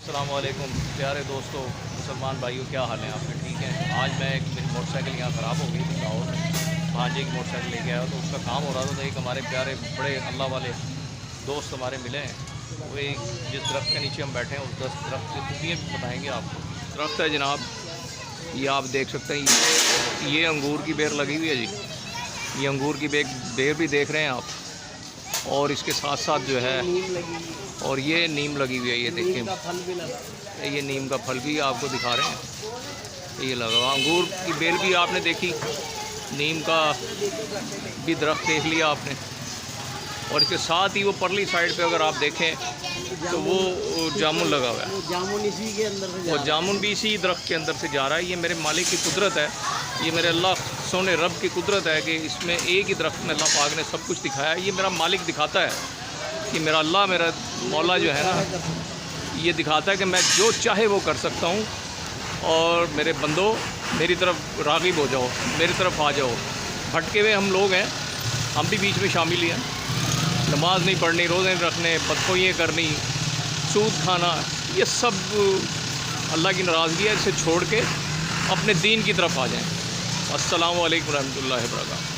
अस्सलाम वालेकुम प्यारे दोस्तों, मुसलमान भाइयों, क्या हाल है आपके? ठीक है। आज मैं मेरी मोटरसाइकिल यहाँ ख़राब हो गई थी लाहौर में। भांजे की मोटरसाइकिल लेके आया तो उसका काम हो रहा था, तो एक हमारे प्यारे बड़े अल्लाह वाले दोस्त हमारे मिले हैं। वो एक जिस दरख्त के नीचे हम बैठे हैं उस दरख्त की खूबियाँ भी बताएँगे आपको। दरख्त है जनाब, ये आप देख सकते हैं, ये अंगूर की बेर लगी हुई है जी। ये अंगूर की बेर भी देख रहे हैं आप, और इसके साथ साथ जो है और ये नीम लगी हुई है। ये देखिए, फल भी लगा, ये नीम का फल भी आपको दिखा रहे हैं। ये लगा हुआ अंगूर की बेल भी आपने देखी, नीम का भी दरख्त देख लिया आपने, और इसके साथ ही वो परली साइड पे अगर आप देखें तो वो जामुन लगा हुआ है। जामुन इसी के अंदर से वो जामुन भी इसी दरख्त के अंदर से जा रहा है। ये मेरे मालिक की कुदरत है, ये मेरे अल्लाह सोने रब की कुदरत है कि इसमें एक ही दरख्त में अल्लाह पाक ने सब कुछ दिखाया है। ये मेरा मालिक दिखाता है कि मेरा अल्लाह, मेरा मौला जो है ना, ये दिखाता है कि मैं जो चाहे वो कर सकता हूँ। और मेरे बंदो, मेरी तरफ राग़िब हो जाओ, मेरी तरफ आ जाओ। भटके हुए हम लोग हैं, हम भी बीच में शामिल ही हैं। नमाज नहीं पढ़नी, रोज़े नहीं रखने, बदखोइयाँ करनी, सूद खाना, ये सब अल्लाह की नाराज़गी है। इसे छोड़ के अपने दीन की तरफ आ जाएं। अस्सलामु अलैकुम रहमतुल्लाहि व बरकातहू।